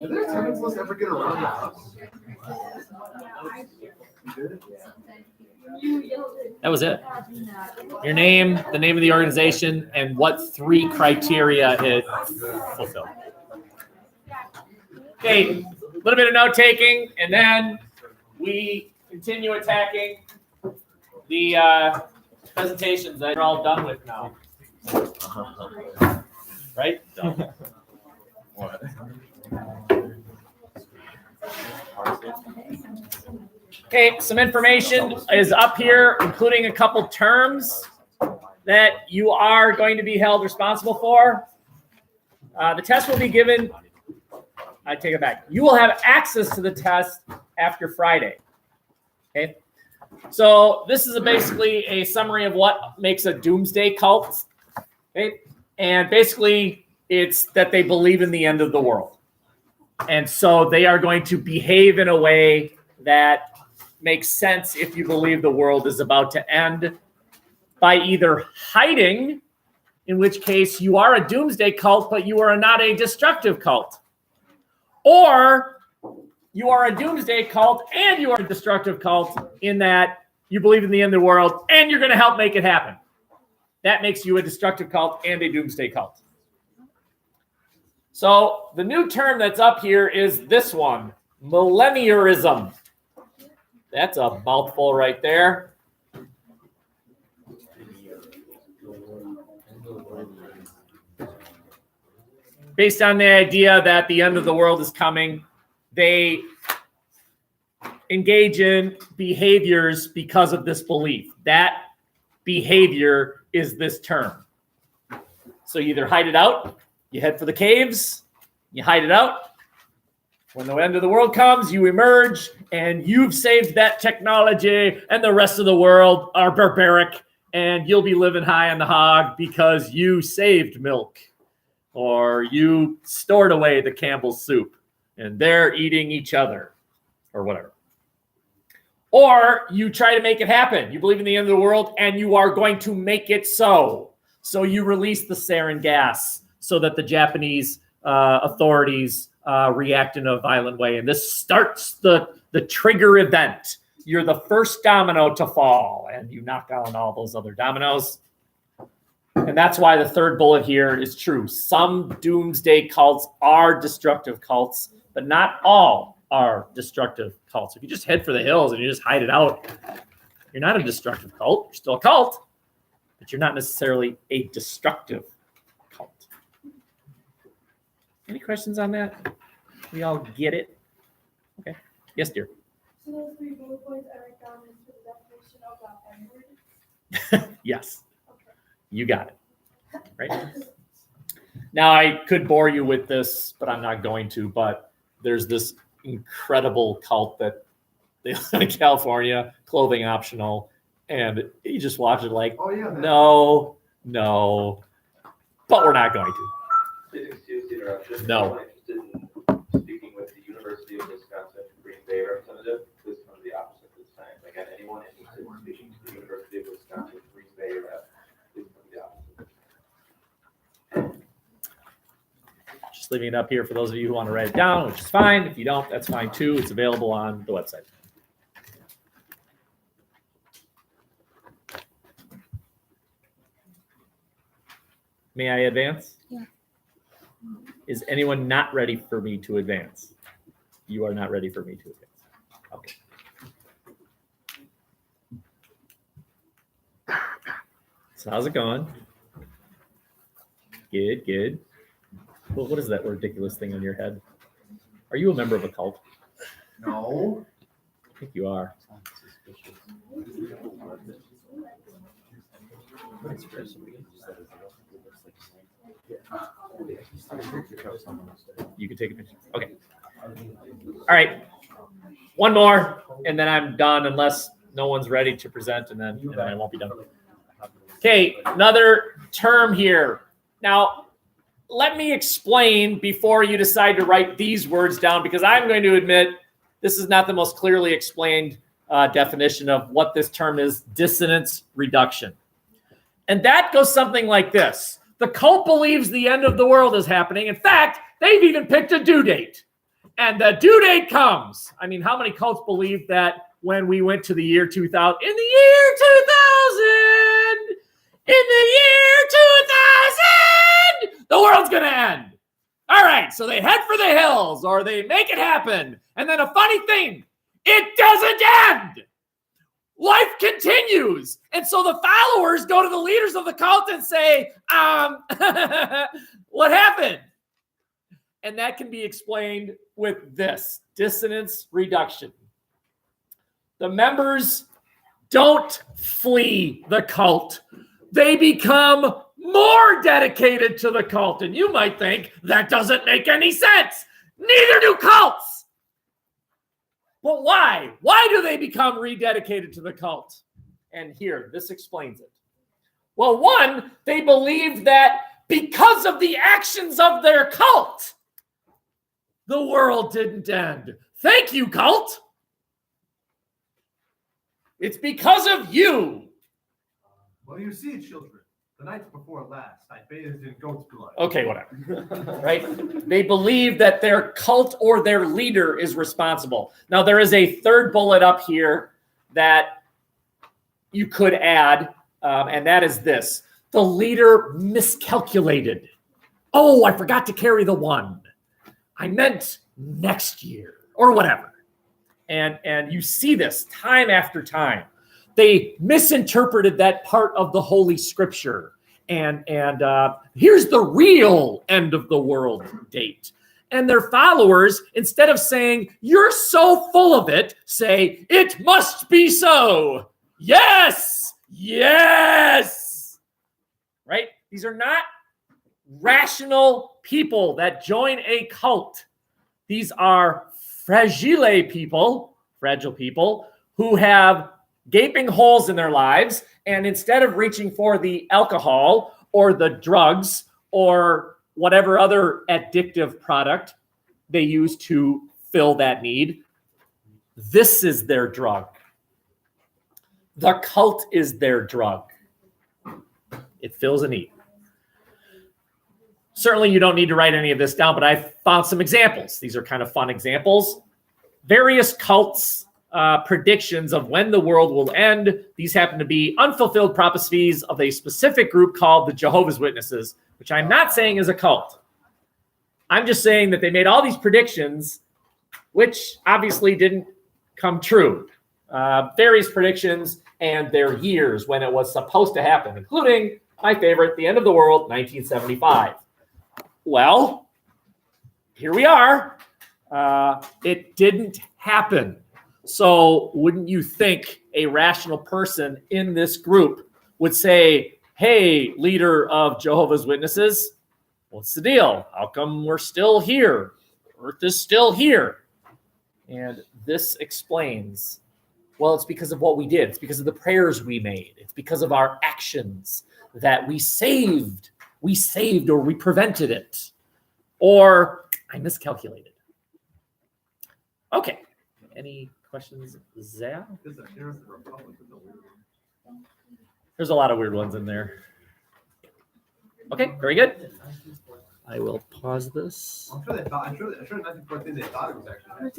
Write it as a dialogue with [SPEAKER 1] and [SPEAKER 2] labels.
[SPEAKER 1] Did their attendance list ever get around to us?
[SPEAKER 2] That was it. Your name, the name of the organization, and what 3 criteria it fulfilled. Okay, a little bit of note taking, and then we continue attacking the presentations that you're all done with now. Right? Done.
[SPEAKER 1] What?
[SPEAKER 2] Okay, some information is up here, including a couple terms that you are going to be held responsible for. The test will be given, I take it back. You will have access to the test after Friday. Okay, so this is basically a summary of what makes a doomsday cult. Okay, and basically it's that they believe in the end of the world. And so they are going to behave in a way that makes sense if you believe the world is about to end by either hiding, in which case you are a doomsday cult, but you are not a destructive cult. Or you are a doomsday cult and you are a destructive cult in that you believe in the end of the world and you're going to help make it happen. That makes you a destructive cult and a doomsday cult. So the new term that's up here is this one, millenniarism. That's a mouthful right there. Based on the idea that the end of the world is coming, they engage in behaviors because of this belief. That behavior is this term. So you either hide it out, you head for the caves, you hide it out. When the end of the world comes, you emerge, and you've saved that technology, and the rest of the world are barbaric, and you'll be living high on the hog because you saved milk, or you stored away the Campbell's soup, and they're eating each other, or whatever. Or you try to make it happen. You believe in the end of the world, and you are going to make it so. So you release the sarin gas so that the Japanese authorities react in a violent way. And this starts the trigger event. You're the first domino to fall, and you knock down all those other dominoes. And that's why the third bullet here is true. Some doomsday cults are destructive cults, but not all are destructive cults. If you just head for the hills and you just hide it out, you're not a destructive cult. You're still a cult, but you're not necessarily a destructive cult. Any questions on that? We all get it? Okay. Yes, dear.
[SPEAKER 3] So those 3 bullet points I write down into the definition of that N-word?
[SPEAKER 2] Yes.
[SPEAKER 3] Okay.
[SPEAKER 2] You got it. Right? Now, I could bore you with this, but I'm not going to. But there's this incredible cult that they live in California, clothing optional, and you just watch it like,
[SPEAKER 1] Oh, yeah.
[SPEAKER 2] no, but we're not going to.
[SPEAKER 4] Excuse the interruption.
[SPEAKER 2] No.
[SPEAKER 4] I'm interested in speaking with the University of Wisconsin Green Bay representative. This is the opposite this time. Again, anyone interested in speaking to the University of Wisconsin Green Bay rep, please come to the opposite.
[SPEAKER 2] Just leaving it up here for those of you who want to write it down, which is fine. If you don't, that's fine too. It's available on the website. May I advance?
[SPEAKER 3] Yeah.
[SPEAKER 2] Is anyone not ready for me to advance? You are not ready for me to advance. Okay. So how's it going? Good. Well, what is that ridiculous thing on your head? Are you a member of a cult?
[SPEAKER 1] No.
[SPEAKER 2] I think you are. You can take a picture. Okay. All right. One more, and then I'm done unless no one's ready to present, and then I won't be done. Okay, another term here. Now, let me explain before you decide to write these words down, because I'm going to admit this is not the most clearly explained definition of what this term is: dissonance reduction. And that goes something like this. The cult believes the end of the world is happening. In fact, they've even picked a due date. and the due date comes. I mean, how many cults believe that when we went to the year 2000, in the year 2000, the world's going to end. All right, so they head for the hills or they make it happen. And then a funny thing, it doesn't end. Life continues. And so the followers go to the leaders of the cult and say, what happened? And that can be explained with this dissonance reduction. The members don't flee the cult. They become more dedicated to the cult. And you might think that doesn't make any sense. Neither do cults. But why? Why do they become rededicated to the cult? And here, this explains it. Well, one, they believe that because of the actions of their cult, the world didn't end. Thank you, cult. It's because of you.
[SPEAKER 1] Well, you see, children, the night before last, I bathed in goat's blood.
[SPEAKER 2] Okay, whatever. Right? They believe that their cult or their leader is responsible. Now, there is a third bullet up here that you could add, and that is this. The leader miscalculated. Oh, I forgot to carry the one. I meant next year or whatever. And you see this time after time. They misinterpreted that part of the Holy Scripture. And here's the real end of the world date. And their followers, instead of saying, you're so full of it, say, it must be so. Yes, yes. Right? These are not rational people that join a cult. These are fragile people who have gaping holes in their lives, and instead of reaching for the alcohol or the drugs or whatever other addictive product they use to fill that need, this is their drug. The cult is their drug. It fills a need. Certainly, you don't need to write any of this down, but I found some examples. These are kind of fun examples. Various cults' predictions of when the world will end. These happen to be unfulfilled prophecies of a specific group called the Jehovah's Witnesses, which I'm not saying is a cult. I'm just saying that they made all these predictions, which obviously didn't come true. Various predictions and their years when it was supposed to happen, including my favorite, the end of the world, 1975. Well, here we are. It didn't happen. So wouldn't you think a rational person in this group would say, hey, leader of Jehovah's Witnesses, what's the deal? How come we're still here? Earth is still here. And this explains, well, it's because of what we did. It's because of the prayers we made. It's because of our actions that we saved or we prevented it. Or I miscalculated. Okay. Any questions, Zach? There's a lot of weird ones in there. Okay, very good. I will pause this.
[SPEAKER 1] I'm sure they thought, I'm sure 1914 they thought it was actually.